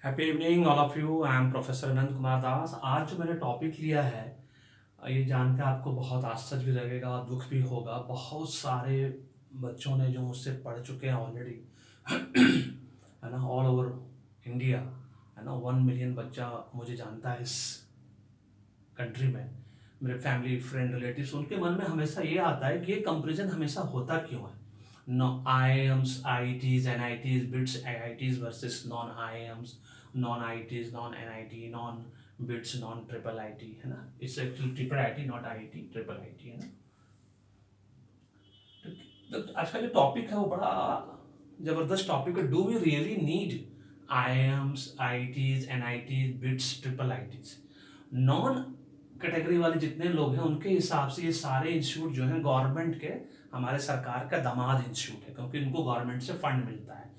Happy evening all of you. I am professor Anant Kumar Das. आज जो मैंने टॉपिक लिया है, ये जान के आपको बहुत आश्चर्य भी लगेगा, दुख भी होगा। बहुत सारे बच्चों ने जो मुझसे पढ़ चुके हैं ऑलरेडी है ना, ऑल ओवर इंडिया, है ना। 1 मिलियन बच्चा मुझे जानता है इस कंट्री में। मेरे फैमिली फ्रेंड रिलेटिव्स, उनके मन में हमेशा ये आता है कि ये कंपेरिजन हमेशा होता क्यों है। No IIMs, IITs, NITs, BITS IITs versus non IIMs, non IITs, non NIT, non BITS, non triple IT, है ना। It's actually triple IT, not IIT, triple IT, है ना। तो आज का जो टॉपिक है वो बड़ा जबरदस्त टॉपिक है। Do we really need IIMs, IITs, NITs, BITS, triple ITs? Non category वाले जितने लोग हैं उनके हिसाब से ये सारे इंस्टीट्यूट जो हैं गवर्नमेंट के, हमारे सरकार का दामाद इंस्टीट्यूट है, क्योंकि इनको गवर्नमेंट से फंड मिलता है।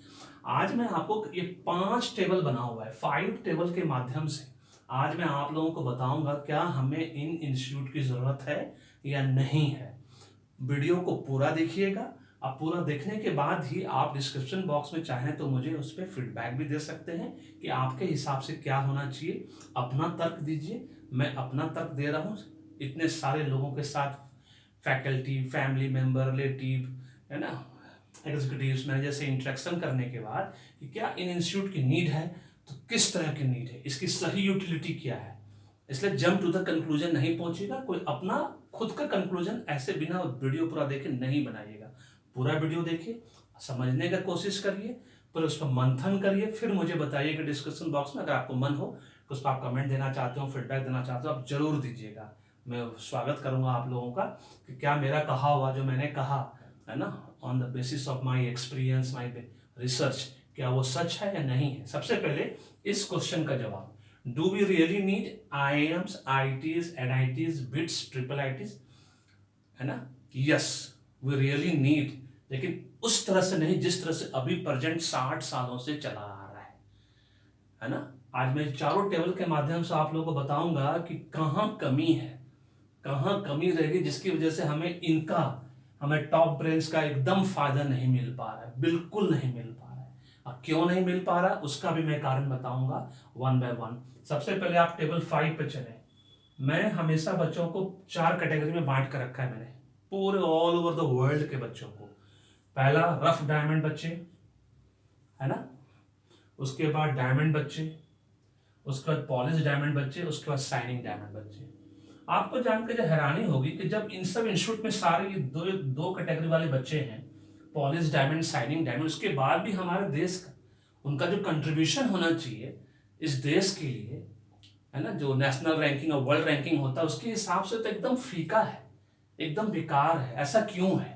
आज मैं आपको ये 5 टेबल बना हुआ है, 5 टेबल के माध्यम से आज मैं आप लोगों को बताऊंगा क्या हमें इन इंस्टीट्यूट की जरूरत है या नहीं है। वीडियो को पूरा देखिएगा। अब पूरा देखने के बाद ही आप डिस्क्रिप्शन बॉक्स में चाहें तो मुझे उस पर फीडबैक भी दे सकते हैं कि आपके हिसाब से क्या होना चाहिए। अपना तर्क दीजिए, मैं अपना तर्क दे रहा हूँ। इतने सारे लोगों के साथ, फैकल्टी, फैमिली मेंबर, रिलेटिव, है ना, एग्जीक्यूटिव्स, मैनेजर से इंटरेक्शन करने के बाद कि क्या इन इंस्टीट्यूट की नीड है, तो किस तरह की नीड है, इसकी सही यूटिलिटी क्या है। इसलिए जंप टू द कंक्लूजन नहीं पहुंचेगा। कोई अपना खुद का कंक्लूजन ऐसे बिना वीडियो पूरा देखे नहीं बनाइएगा। पूरा वीडियो देखिए, समझने का कोशिश करिए, फिर उस पर मंथन करिए, फिर मुझे बताइएगा डिस्क्रिप्शन बॉक्स में। अगर आपको मन हो तो उस पर आप कमेंट देना चाहते हो, फीडबैक देना चाहते हो, आप जरूर दीजिएगा। मैं स्वागत करूंगा आप लोगों का कि क्या मेरा कहा हुआ जो मैंने कहा है ना, on the basis of my experience, my research, क्या वो सच है या नहीं है। सबसे पहले इस क्वेश्चन का जवाब, do we really need IIMs, ITs, NITs, BITS, triple ITs, है ना। यस, वी रियली नीड, लेकिन उस तरह से नहीं जिस तरह से अभी प्रेजेंट 60 सालों से चला आ रहा है ना। आज मैं चारों टेबल के माध्यम से आप लोगों को बताऊंगा कि कहाँ कमी है, कहाँ कमी रहेगी, जिसकी वजह से हमें टॉप ब्रेन्स का एकदम फायदा नहीं मिल पा रहा है, बिल्कुल नहीं मिल पा रहा है। अब क्यों नहीं मिल पा रहा, उसका भी मैं कारण बताऊंगा वन बाय वन। सबसे पहले आप टेबल 5 पे चले। मैं हमेशा बच्चों को 4 कैटेगरी में बांट कर रखा है मैंने, पूरे ऑल ओवर द वर्ल्ड के बच्चों को। पहला रफ डायमंड बच्चे, है ना। उसके बाद डायमंड बच्चे, उसके बाद पॉलिश डायमंड बच्चे, उसके बाद शाइनिंग डायमंड बच्चे। आपको जानकर जो हैरानी होगी कि जब इन सब इंस्टीट्यूट में सारे ये दो दो कैटेगरी वाले बच्चे हैं, पॉलिश डायमंड, शाइनिंग डायमंड, उसके बाद भी हमारे देश का उनका जो कंट्रीब्यूशन होना चाहिए इस देश के लिए, है ना, जो नेशनल रैंकिंग और वर्ल्ड रैंकिंग होता है उसके हिसाब से तो एकदम फीका है, एकदम बेकार है। ऐसा क्यों है?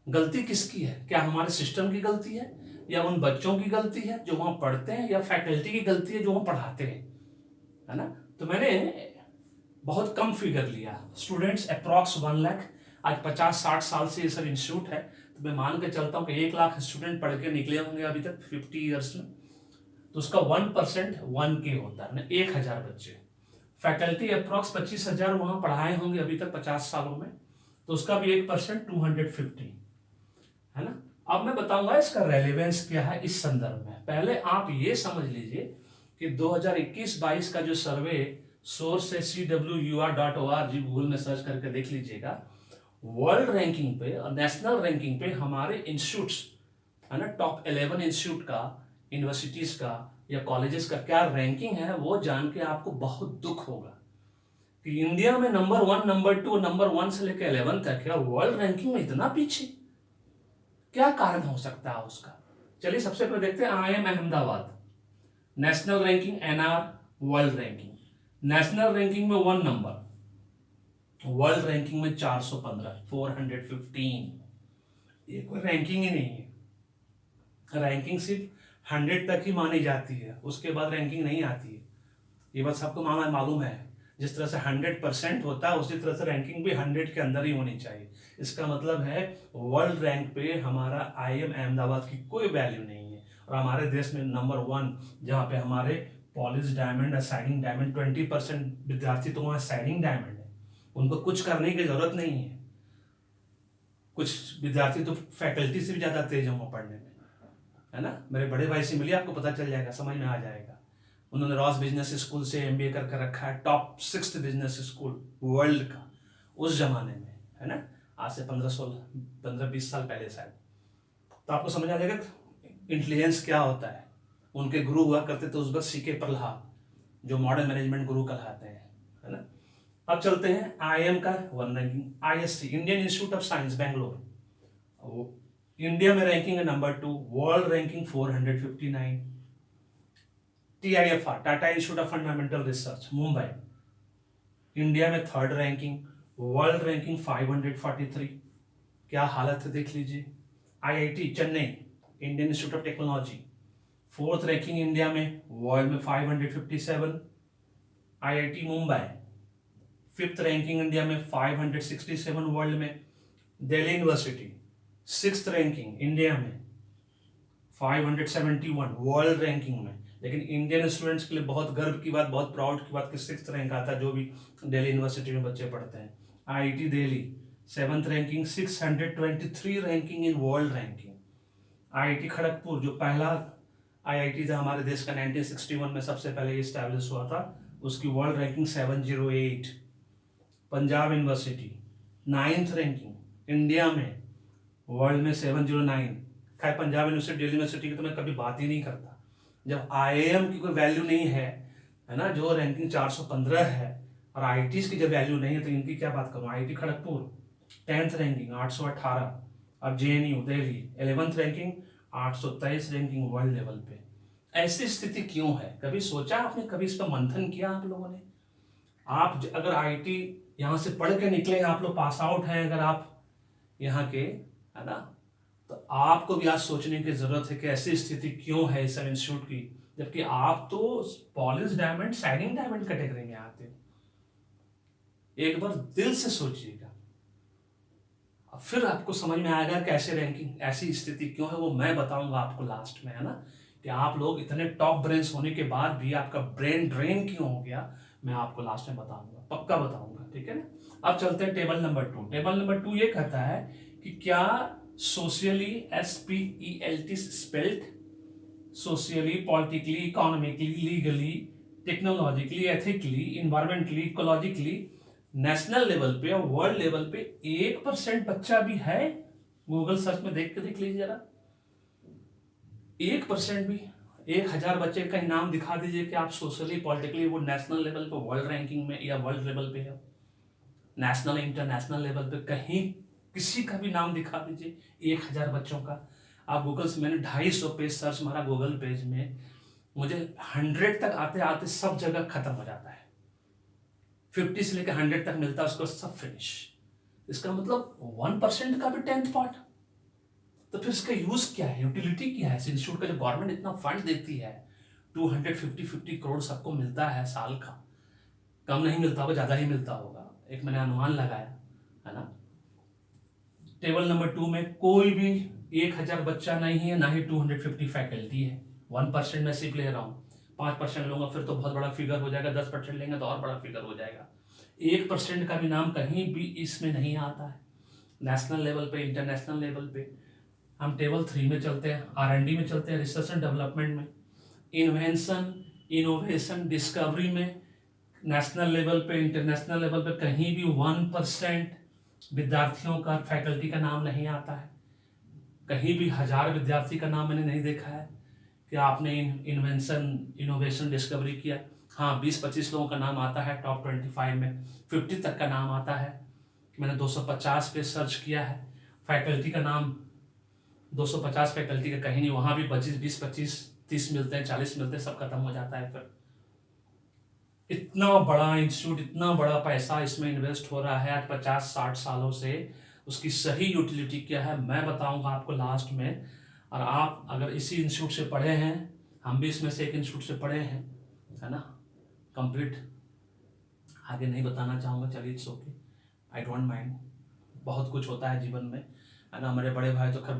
गलती किसकी है? क्या हमारे सिस्टम की गलती है, या उन बच्चों की गलती है जो वहां पढ़ते हैं, या फैकल्टी की गलती है जो वहां पढ़ाते हैं, है ना। तो मैंने बहुत कम फिगर लिया, स्टूडेंट्स अप्रॉक्स 1 लाख। आज 50-60 साल से ये सब इंस्टीट्यूट है, तो मैं मान के चलता हूँ कि 1 लाख स्टूडेंट पढ़ के निकले होंगे अभी तक 50 ईयर्स में। तो उसका 1% 1K होता है ना, 1000 बच्चे। फैकल्टी अप्रॉक्स 25,000 वहां पढ़ाए होंगे अभी तक 50 सालों में, तो उसका भी 1% 250, है ना। अब मैं बताऊंगा इसका रेलेवेंस क्या है इस संदर्भ में। पहले आप ये समझ लीजिए कि 2021-22 का जो सर्वे, सोर्स है CWUR.org, गूगल में सर्च करके देख लीजिएगा। वर्ल्ड रैंकिंग पे और नेशनल रैंकिंग पे हमारे इंस्टीट्यूट्स, है ना, टॉप 11 इंस्टीट्यूट का, यूनिवर्सिटीज का या कॉलेजेस का क्या रैंकिंग है, वो जान के आपको बहुत दुख होगा कि इंडिया में नंबर 1, नंबर 2, नंबर 1 से लेकर 11 तक है, वर्ल्ड रैंकिंग में इतना पीछे। क्या कारण हो सकता है उसका? चलिए सबसे पहले देखते हैं IIM Ahmedabad, national ranking, NR, world ranking. National ranking में 1 नंबर, वर्ल्ड रैंकिंग में 415, 415। ये कोई रैंकिंग ही नहीं है। रैंकिंग सिर्फ 100 तक ही मानी जाती है, उसके बाद रैंकिंग नहीं आती है। ये बात सबको मालूम है। जिस तरह से 100% होता है उसी तरह से रैंकिंग भी 100 के अंदर ही होनी चाहिए। इसका मतलब है वर्ल्ड रैंक पे हमारा IIM अहमदाबाद की कोई वैल्यू नहीं है। और हमारे देश में नंबर 1, जहाँ पे हमारे पॉलिश डायमंड और शाइनिंग डायमंड, 20% विद्यार्थी तो वहाँ शाइनिंग डायमंड है, उनको कुछ करने की जरूरत नहीं है। कुछ विद्यार्थी तो फैकल्टी से भी ज्यादा तेज होंगे पढ़ने में, है ना। मेरे बड़े भाई से मिलिए, आपको पता चल जाएगा, समझ में आ जाएगा। उन्होंने रॉस बिजनेस स्कूल से एमबीए करके रखा है, टॉप 6 बिजनेस स्कूल वर्ल्ड का उस जमाने में, है ना, आज से 15-20 साल पहले शायद। तो आपको समझ आ जाएगा इंटेलिजेंस क्या होता है। उनके गुरु हुआ करते थे उस वक्त सीके प्रल्हाद, जो मॉडर्न मैनेजमेंट गुरु कहलाते हैं, है ना। अब चलते हैं आईएम का one ranking, ISC Indian institute of science Bangalore, वो इंडिया में रैंकिंग है number 2, world ranking 459। TIFR Tata institute of fundamental research Mumbai, India में 3rd रैंकिंग, वर्ल्ड रैंकिंग 543। क्या हालत है देख लीजिए। IIT Chennai Indian institute of technology 4th ranking India में, वर्ल्ड में 557। IIT Mumbai 5th ranking India में, 567 वर्ल्ड में। Delhi university 6th ranking India में, 571 वर्ल्ड रैंकिंग में। लेकिन इंडियन स्टूडेंट्स के लिए बहुत गर्व की बात, बहुत प्राउड की बात कि 6th रैंक आता है जो भी दिल्ली यूनिवर्सिटी में बच्चे पढ़ते हैं। IIT Delhi 7th ranking, 623 ranking in world ranking. IIT Kharagpur जो पहला आईआईटी था हमारे देश का, 1961 में सबसे पहले इस्टेब्लिश हुआ था, उसकी world ranking 708। Punjab university 9th ranking India में, वर्ल्ड में 709। खैर पंजाब यूनिवर्सिटी दिल्ली यूनिवर्सिटी की तो मैं कभी बात ही नहीं करता, जब आईआईएम की कोई वैल्यू नहीं है ना, जो रैंकिंग 415 है, और आईआईटीज की जब वैल्यू नहीं है तो इनकी क्या बात करूं। IIT Kharagpur 10th ranking 818। अब JNU Delhi 11th ranking 823 ranking world level पे। ऐसी स्थिति क्यों है, कभी सोचा आपने, कभी इस पर मंथन किया आप लोगों ने? आप अगर आईआईटी यहाँ से पढ़ के निकले, आप लोग पास आउट हैं अगर आप यहाँ के, है ना, तो आपको भी आज सोचने की जरूरत है कि ऐसी स्थिति क्यों है इस सब इंस्टीट्यूट की, जबकि आप तो polish diamond, shining diamond category में आते हैं। एक बार दिल से सोचिएगा, फिर आपको समझ में आएगा कि ऐसे रैंकिंग, ऐसी स्थिति क्यों है, वो मैं बताऊंगा आपको लास्ट में, है ना, कि आप लोग इतने टॉप ब्रेन्स होने के बाद भी आपका ब्रेन ड्रेन क्यों हो गया, मैं आपको लास्ट में बताऊंगा, पक्का बताऊंगा, ठीक है ना। अब चलते हैं टेबल नंबर 2। टेबल नंबर 2 ये कहता है कि क्या socially, SPELT spelt, socially, politically, economically, legally, technologically, ethically, environmentally, ecologically, national level पे और वर्ल्ड लेवल पे 1% बच्चा भी है? गूगल सर्च में देख के देख लीजिए जरा, 1% भी। 1000 बच्चे का नाम दिखा दीजिए कि आप सोशली, पॉलिटिकली, वो नेशनल लेवल पे, वर्ल्ड रैंकिंग में या वर्ल्ड लेवल पे है, नेशनल इंटरनेशनल लेवल पे कहीं किसी का भी नाम दिखा दीजिए 1000 बच्चों का। आप गूगल से, मैंने 250 पेज सर्च मारा गूगल पेज में, मुझे 100 तक आते आते सब जगह खत्म हो जाता है, 50 से लेकर 100 तक मिलता है, उसको सब फिनिश। इसका मतलब 1% का भी 10th पार्ट। तो फिर इसका यूज क्या है, यूटिलिटी क्या है इस इंस्टीट्यूट का, जो गवर्नमेंट इतना फंड देती है, 250 करोड़ सबको मिलता है साल का, कम नहीं मिलता होगा, ज्यादा ही मिलता होगा, एक मैंने अनुमान लगाया, है ना। टेबल नंबर 2 में कोई भी 1000 बच्चा नहीं है, ना ही 250 फैकल्टी है। 1% में सिर्फ ले रहा हूँ, 5% लूंगा फिर तो बहुत बड़ा फिगर हो जाएगा, 10% लेंगे तो और बड़ा फिगर हो जाएगा। 1% का भी नाम कहीं भी इसमें नहीं आता है, नेशनल लेवल पे, इंटरनेशनल लेवल पे। हम टेबल 3 में चलते हैं, R&D में चलते हैं, रिसर्च एंड डेवलपमेंट में, इन्वेंशन, इनोवेशन, डिस्कवरी में, नेशनल लेवल पे, इंटरनेशनल लेवल पे कहीं भी 1% विद्यार्थियों का, फैकल्टी का नाम नहीं आता है। कहीं भी 1000 विद्यार्थी का नाम मैंने नहीं देखा है कि आपने इन्वेंशन, इनोवेशन, डिस्कवरी किया। हाँ, 20-25 लोगों का नाम आता है टॉप 25 में, 50 तक का नाम आता है। मैंने 250 पे सर्च किया है, फैकल्टी का नाम 250 फैकल्टी का कहीं नहीं, वहाँ भी 20, 25, 30 मिलते हैं, 40 मिलते हैं, सब खत्म हो जाता है। फिर इतना बड़ा इंस्टीट्यूट, इतना बड़ा पैसा इसमें इन्वेस्ट हो रहा है आज 50-60 सालों से, उसकी सही यूटिलिटी क्या है मैं बताऊंगा आपको लास्ट में। और आप अगर इसी इंस्टीट्यूट से पढ़े हैं, हम भी इसमें से एक इंस्टीट्यूट से पढ़े हैं, है ना, कंप्लीट, आगे नहीं बताना चाहूँगा, चलिए it's okay, I don't mind. बहुत कुछ होता है जीवन में, है ना। हमारे बड़े भाई तो खैर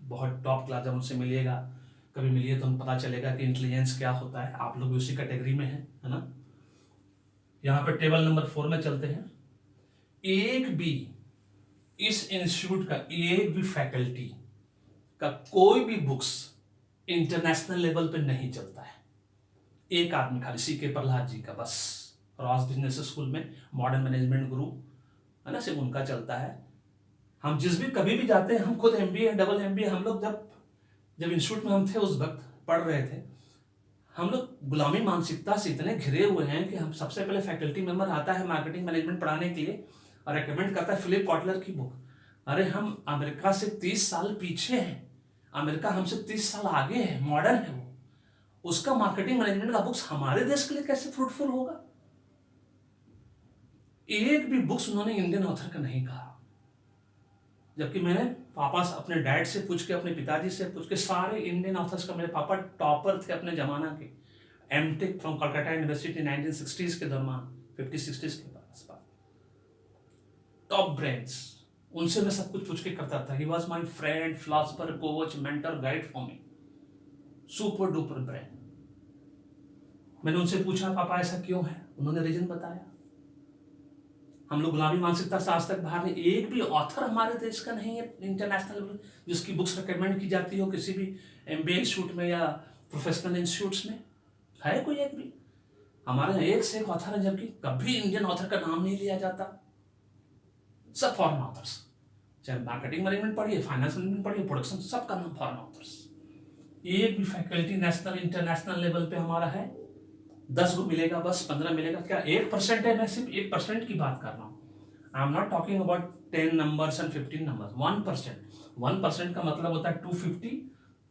बहुत टॉप क्लास, जब उनसे मिलिएगा, कभी मिलिए तो पता चलेगा कि इंटेलिजेंस क्या होता है। आप लोग भी उसी कैटेगरी में हैं, है ना। यहाँ पे टेबल नंबर 4 में चलते हैं। एक भी इस इंस्टीट्यूट का एक भी फैकल्टी का कोई भी बुक्स इंटरनेशनल लेवल पे नहीं चलता है, एक आदमी खाली, CK प्रहलाद जी का, बस रॉस बिजनेस स्कूल में मॉडर्न मैनेजमेंट ग्रुप है ना, सिर्फ उनका चलता है। हम जिस भी कभी भी जाते हैं, हम खुद MBA डबल MBA, हम लोग जब जब इंस्टीट्यूट में हम थे उस वक्त पढ़ रहे थे, हम लोग गुलामी मानसिकता से इतने घिरे हुए हैं कि हम सबसे पहले फैकल्टी मेंबर आता है मार्केटिंग मैनेजमेंट पढ़ाने के लिए और रेकमेंड करता है फिलिप कॉटलर की बुक। अरे हम अमेरिका से 30 साल पीछे हैं, अमेरिका हमसे 30 साल आगे है, मॉडर्न है वो, उसका मार्केटिंग मैनेजमेंट का बुक्स हमारे देश के लिए कैसे फ्रूटफुल होगा? एक भी बुक्स उन्होंने इंडियन ऑथर का नहीं कहा। जबकि मैंने पापा से, अपने डैड से पूछ के, अपने पिताजी से पूछ के, सारे इंडियन ऑथर्स का, मेरे पापा टॉपर थे अपने जमाना के, MTech from Calcutta university 1960s के दौरान, 50-60s के आसपास, टॉप ब्रेन्स, उनसे मैं सब कुछ पूछ के करता था। He was my friend, philosopher, coach, mentor, guide for me, super duper brain. मैंने उनसे पूछा पापा ऐसा क्यों है, उन्होंने रीजन बताया। हम लोग गुलामी मानसिकता से आज तक बाहर नहीं। एक भी ऑथर हमारे देश का नहीं है इंटरनेशनल जिसकी बुक्स रिकमेंड की जाती हो किसी भी MBA इंस्टीट्यूट में या प्रोफेशनल इंस्टीट्यूट्स में, है कोई एक भी? हमारे यहाँ एक से एक ऑथर है, जबकि कभी इंडियन ऑथर का नाम नहीं लिया जाता, सब फॉरेन ऑथर्स। चाहे मार्केटिंग मैनेजमेंट पढ़िए, फाइनेंस मैनेजमेंट पढ़िए, प्रोडक्शन, सबका नाम फॉरेन ऑथर्स। एक भी फैकल्टी नेशनल इंटरनेशनल लेवल पे हमारा है, 10 को मिलेगा, बस 15 मिलेगा, क्या 1% है? मैं सिर्फ 1% की बात कर रहा हूँ। I am not talking about 10 numbers and 15 numbers, 1%। 1% का मतलब होता है 250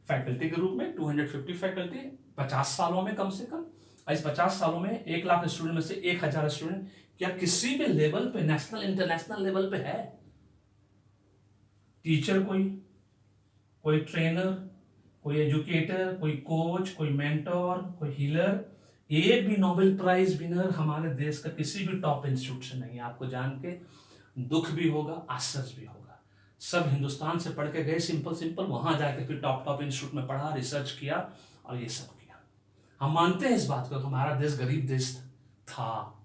फैकल्टी के रूप में, 250 फैकल्टी 50 सालों में कम से कम। इस 50 सालों में 1 लाख स्टूडेंट में से 1000 स्टूडेंट क्या किसी भी लेवल पे, नेशनल इंटरनेशनल लेवल पे है? टीचर, कोई ट्रेनर, कोई एजुकेटर, कोई कोच, कोई मेंटोर, कोई हीलर, एक भी नोबेल प्राइज विनर हमारे देश का किसी भी टॉप इंस्टीट्यूट से नहीं है। आपको जान के दुख भी होगा, आश्चर्य भी होगा। सब हिंदुस्तान से पढ़ के गए, सिंपल वहां जाके फिर टॉप इंस्टीट्यूट में पढ़ा, रिसर्च किया और ये सब किया। हम मानते हैं इस बात को, हमारा देश गरीब देश था?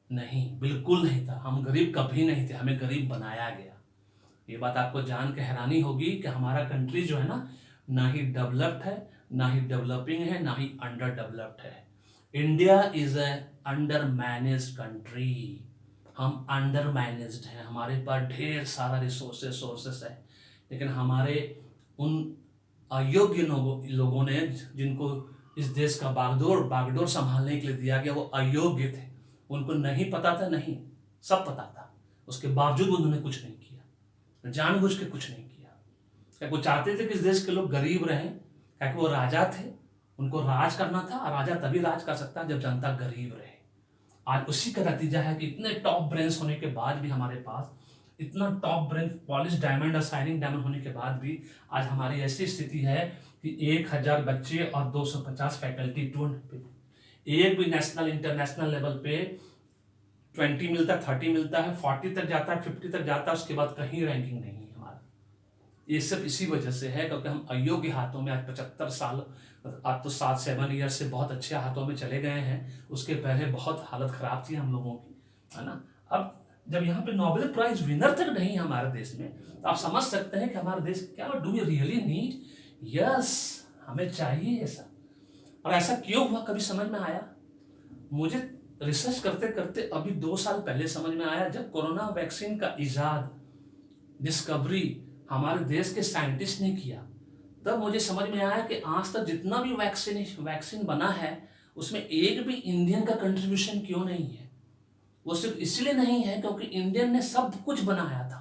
नहीं, बिल्कुल नहीं था। हम गरीब कभी नहीं थे, हमें गरीब बनाया गया। ये बात आपको जान के हैरानी होगी कि हमारा कंट्री जो है ना ही डेवलप्ड है, ना ही डेवलपिंग है, ना ही अंडर डेवलप्ड है। India is A under managed country. हम अंडर मैनेज्ड हैं, हमारे पास ढेर सारा सोर्सेस है, लेकिन हमारे उन अयोग्य लोगों ने, जिनको इस देश का बागडोर संभालने के लिए दिया गया, वो अयोग्य थे। उनको नहीं पता था, नहीं, सब पता था, उसके बावजूद उन्होंने कुछ नहीं किया, जानबूझ के कुछ नहीं किया। क्या वो चाहते थे कि इस देश के लोग गरीब रहें? क्या वो राजा थे, उनको राज करना था, और राजा तभी राज कर सकता है जब जनता गरीब रहे। आज उसी का नतीजा है कि इतने टॉप ब्रेन्स होने के बाद भी हमारे पास, इतना टॉप ब्रेन, पॉलिश डायमंड और शाइनिंग डायमंड होने के बाद भी आज हमारी ऐसी स्थिति है कि 1000 बच्चे और 250 फैकल्टी, एक भी नेशनल इंटरनेशनल लेवल पे 20 मिलता है, 30 मिलता है, 40 तक जाता है, 50 तक जाता है, उसके बाद कहीं रैंकिंग नहीं है हमारा। ये सिर्फ इसी वजह से है क्योंकि हम अयोग्य हाथों में, आज 75 साल, अब तो 7-7 ईयर से बहुत अच्छे हाथों में चले गए हैं, उसके पहले बहुत हालत खराब थी हम लोगों की, है ना। अब जब यहाँ पे नोबेल प्राइज विनर तक नहीं है हमारे देश में, तो आप समझ सकते हैं कि हमारे देश क्या, do we really need? Yes, हमें चाहिए ऐसा। और ऐसा क्यों हुआ, कभी समझ में आया? मुझे रिसर्च करते करते अभी 2 साल पहले समझ में आया, जब कोरोना वैक्सीन का इजाद, डिस्कवरी हमारे देश के साइंटिस्ट ने किया, तब मुझे समझ में आया कि आज तक जितना भी वैक्सीन बना है, उसमें एक भी इंडियन का कंट्रीब्यूशन क्यों नहीं है। वो सिर्फ इसलिए नहीं है क्योंकि इंडियन ने सब कुछ बनाया था,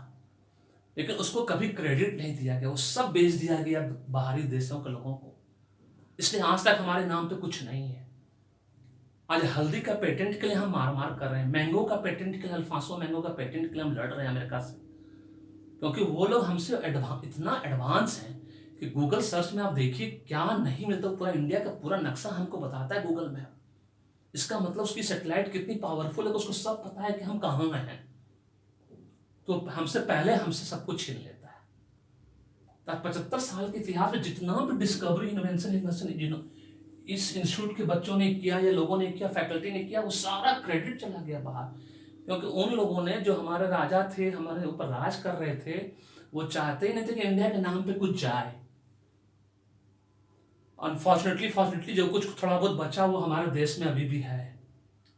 लेकिन उसको कभी क्रेडिट नहीं दिया गया, वो सब बेच दिया गया बाहरी देशों के लोगों को, इसलिए आज तक हमारे नाम पे कुछ नहीं है। आज हल्दी का पेटेंट के लिए हम मार कर रहे हैं, मैंगो का पेटेंट के लिए, अल्फांसो मैंगो का पेटेंट के लिए हम लड़ रहे हैं अमेरिका से, क्योंकि वो लोग हमसे इतना एडवांस हैं कि गूगल सर्च में आप देखिए क्या नहीं मिलता, पूरा इंडिया का पूरा नक्शा हमको बताता है गूगल मैप। इसका मतलब उसकी सैटेलाइट कितनी पावरफुल है, उसको सब पता है कि हम कहाँ में हैं, तो हमसे पहले हमसे सब कुछ छीन लेता है। 75 साल के इतिहास में जितना भी डिस्कवरी, इन्वेंशन इस इंस्टीट्यूट के बच्चों ने किया या लोगों ने किया, फैकल्टी ने किया, वो सारा क्रेडिट चला गया बाहर, क्योंकि उन लोगों ने, जो हमारे राजा थे, हमारे ऊपर राज कर रहे थे, वो चाहते ही नहीं थे कि इंडिया के नाम पे कुछ जाए। अनफॉर्चुनेटली फॉर्चुनेटली जो कुछ थोड़ा बहुत बचा वो हमारे देश में अभी भी है।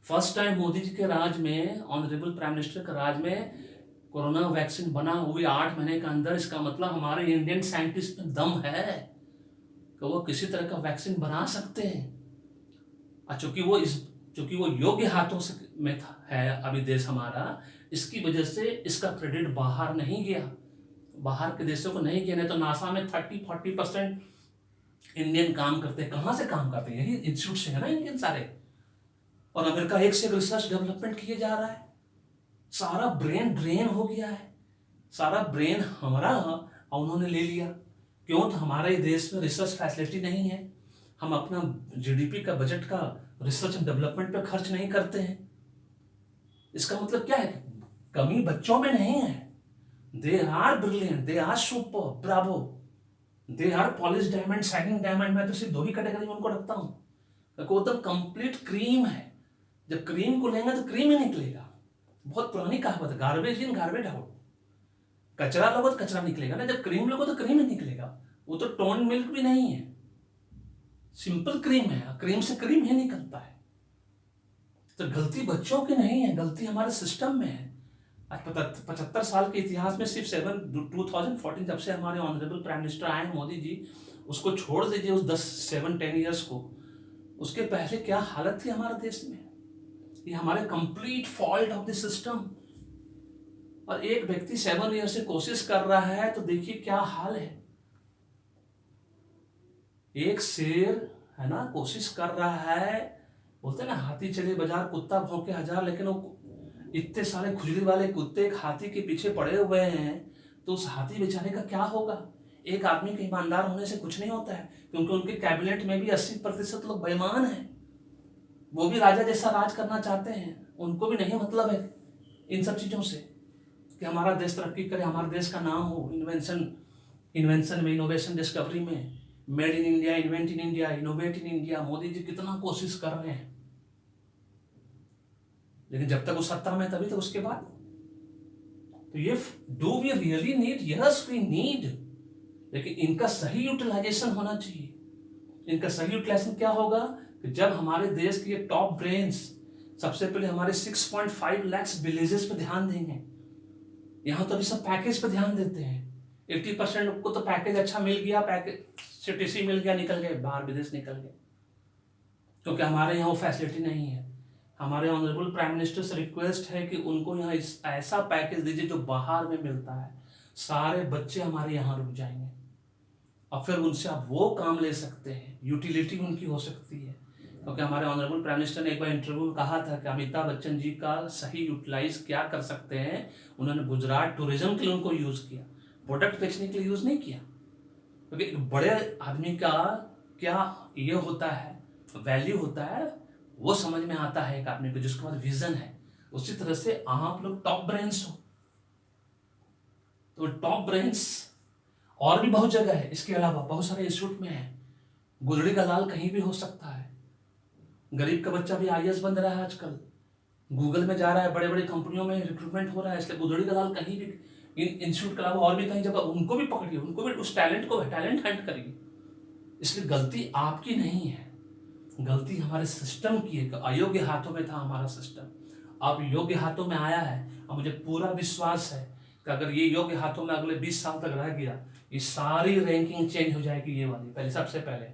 फर्स्ट टाइम मोदी जी के राज में, ऑनरेबल प्राइम मिनिस्टर के राज में कोरोना वैक्सीन बना, वो भी 8 महीने के अंदर। इसका मतलब हमारे इंडियन साइंटिस्ट में दम है कि वो किसी तरह का वैक्सीन बना सकते हैं। और चूंकि वो योग्य हाथों से में है अभी देश हमारा, इसकी वजह से इसका क्रेडिट बाहर नहीं गया, बाहर के देशों को नहीं गया। नहीं तो नासा में 30-40% इंडियन काम करते हैं। कहाँ से काम करते हैं? यही इंस्टीट्यूट से है ना इंडियन सारे। और अमेरिका एक से रिसर्च डेवलपमेंट किए जा रहा है। सारा ब्रेन ड्रेन हो गया है, सारा ब्रेन हमारा उन्होंने ले लिया। क्यों? तो हमारे देश में रिसर्च फैसिलिटी नहीं है। हम अपना जीडीपी का बजट का रिसर्च एंड डेवलपमेंट पे खर्च नहीं करते हैं। इसका मतलब क्या है? कमी बच्चों में नहीं है। They are brilliant, they are super, bravo, they are polish diamond, shining diamond. मैं तो सिर्फ 2 ही कैटेगरी में उनको रखता हूँ। वो तो कंप्लीट क्रीम है। जब क्रीम को लेंगे तो क्रीम ही निकलेगा। बहुत पुरानी कहावत है, गार्बेज इन गार्बेज आउट। कचरा लोगो तो कचरा निकलेगा ना, जब क्रीम लोगो तो क्रीम ही निकलेगा। वो तो टोन मिल्क भी नहीं है, सिंपल क्रीम है। क्रीम से क्रीम ही निकलता है। तो गलती बच्चों की नहीं है, गलती हमारे सिस्टम में है। आज 75 साल के इतिहास में सिर्फ 2014 जब से हमारे ऑनरेबल प्राइम मिनिस्टर आए हैं मोदी जी, उसको छोड़ दीजिए उस 7-10 ईयर्स को, उसके पहले क्या हालत थी हमारे देश में। ये हमारे complete fault of the system. और एक व्यक्ति 7 ईयर से कोशिश कर रहा है तो देखिए क्या हाल है। एक शेर है ना, कोशिश कर रहा है। बोलते ना, हाथी चले बाजार कुत्ता भौंके हजार। लेकिन वो इतने सारे खुजली वाले कुत्ते एक हाथी के पीछे पड़े हुए हैं, तो उस हाथी बेचारे का क्या होगा। एक आदमी के ईमानदार होने से कुछ नहीं होता है, क्योंकि उनके कैबिनेट में भी 80% लोग बेईमान हैं। वो भी राजा जैसा राज करना चाहते हैं। उनको भी नहीं मतलब है इन सब चीज़ों से कि हमारा देश तरक्की करे, हमारे देश का नाम हो इन्वेंशन में, इनोवेशन, डिस्कवरी में। Made in India, invent in India, innovate in India. Modi ji कितना कोशिश कर रहे हैं, लेकिन जब तक वो सत्ता में तभी तक, उसके बाद तो ये do we really need? Yes we need, लेकिन इनका सही यूटिलाइजेशन होना चाहिए। इनका सही यूटिलाइजेशन क्या होगा कि जब हमारे देश के टॉप ब्रेन्स सबसे पहले हमारे 6.5 लाख विलेजेस पे ध्यान देंगे। यहाँ तो अभी सब पैकेज पे ध्यान देते हैं। 80% को तो पैकेज अच्छा मिल गया, पैकेज सीटीसी मिल गया, निकल गए बाहर, विदेश निकल गए, क्योंकि हमारे यहाँ वो फैसिलिटी नहीं है। हमारे ऑनरेबल प्राइम मिनिस्टर से रिक्वेस्ट है कि उनको यहाँ ऐसा पैकेज दीजिए जो बाहर में मिलता है। सारे बच्चे हमारे यहाँ रुक जाएंगे और फिर उनसे आप वो काम ले सकते हैं, यूटिलिटी उनकी हो सकती है। क्योंकि हमारे ऑनरेबल प्राइम मिनिस्टर ने एक बार इंटरव्यू में कहा था कि अमिताभ बच्चन जी का सही यूटिलाइज क्या कर सकते हैं। उन्होंने गुजरात टूरिज्म के लिए उनको यूज़ किया, प्रोडक्ट बेचने के लिए यूज़ नहीं किया। क्योंकि एक बड़े आदमी का क्या ये होता है, वैल्यू होता है, वो समझ में आता है एक आदमी को जिसके पास विजन है। उसी तरह से आप लोग टॉप ब्रेन्स हो, तो टॉप ब्रेन्स और भी बहुत जगह है, इसके अलावा बहुत सारे इंस्टीट्यूट में है। गुदड़ी का लाल कहीं भी हो सकता है। गरीब का बच्चा भी आईएएस बन रहा है आजकल, गूगल में जा रहा है, बड़े बड़े कंपनियों में रिक्रूटमेंट हो रहा है। इसलिए गुदड़ी का लाल कहीं भी इंस्टीट्यूट के अलावा और भी कहीं जगह, उनको भी पकड़िए, उनको भी उस टैलेंट हंट करिए। इसलिए गलती आपकी नहीं है, गलती हमारे सिस्टम की है कि अयोग्य हाथों में था हमारा सिस्टम। अब योग्य हाथों में आया है और मुझे पूरा विश्वास है कि अगर ये योग्य हाथों में अगले 20 साल तक रह गया, ये सारी रैंकिंग चेंज हो जाएगी। ये वाली पहले, सबसे पहले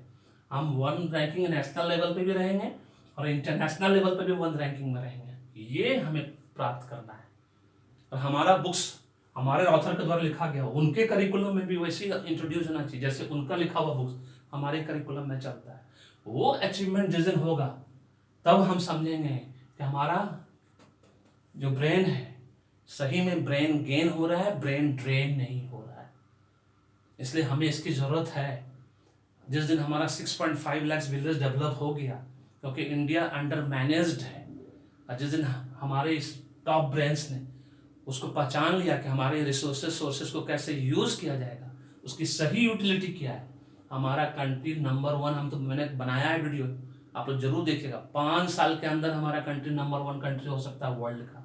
हम 1 रैंकिंग नेशनल लेवल पे भी रहेंगे और इंटरनेशनल लेवल पे भी 1 रैंकिंग में रहेंगे। ये हमें प्राप्त करना है। और हमारा बुक्स हमारे ऑथर के द्वारा लिखा गया, उनके करिकुलम में भी वैसे ही इंट्रोड्यूस होना चाहिए जैसे उनका लिखा हुआ बुक्स हमारे करिकुलम में चलता है। वो अचीवमेंट जिस दिन होगा तब हम समझेंगे कि हमारा जो ब्रेन है सही में ब्रेन गेन हो रहा है, ब्रेन ड्रेन नहीं हो रहा है। इसलिए हमें इसकी ज़रूरत है। जिस दिन हमारा 6.5 लाख विलेज डेवलप हो गया, क्योंकि इंडिया अंडर मैनेज्ड है, और जिस दिन हमारे इस टॉप ब्रेन्स ने उसको पहचान लिया कि हमारे सोर्सेस को कैसे यूज़ किया जाएगा, उसकी सही यूटिलिटी क्या है, हमारा कंट्री नंबर 1। हम तो मैंने बनाया है वीडियो, आप लोग जरूर देखिएगा। 5 साल के अंदर हमारा कंट्री नंबर 1 कंट्री हो सकता है वर्ल्ड का।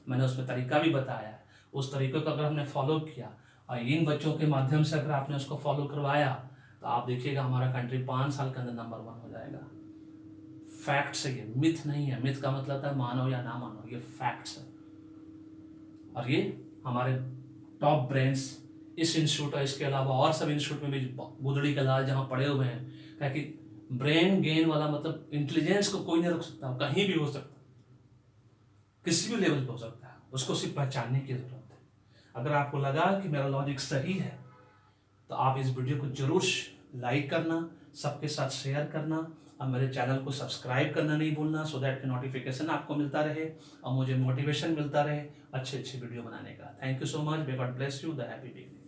मैंने उसमें तरीका भी बताया है। उस तरीके को अगर हमने फॉलो किया और इन बच्चों के माध्यम से अगर आपने उसको फॉलो करवाया तो आप देखिएगा हमारा कंट्री 5 साल के अंदर नंबर 1 हो जाएगा। फैक्ट्स है, ये मिथ नहीं है। मिथ का मतलब है मानो या ना मानो, ये फैक्ट्स है। और ये हमारे टॉप ब्रेन्स इस इंस्टीट्यूट और इसके अलावा और सब इंस्टीट्यूट में भी गुदड़ी का लाल जहाँ पड़े हुए हैं, ताकि ब्रेन गेन वाला मतलब इंटेलिजेंस को कोई नहीं रोक सकता, कहीं भी हो सकता, किसी भी लेवल पे हो सकता है, उसको सिर्फ पहचानने की जरूरत है। अगर आपको लगा कि मेरा लॉजिक सही है तो आप इस वीडियो को जरूर लाइक करना, सबके साथ शेयर करना, और मेरे चैनल को सब्सक्राइब करना नहीं भूलना, सो दैट नोटिफिकेशन आपको मिलता रहे और मुझे मोटिवेशन मिलता रहे अच्छे अच्छे वीडियो बनाने का। Thank you so much. May God bless you. The happy beginning.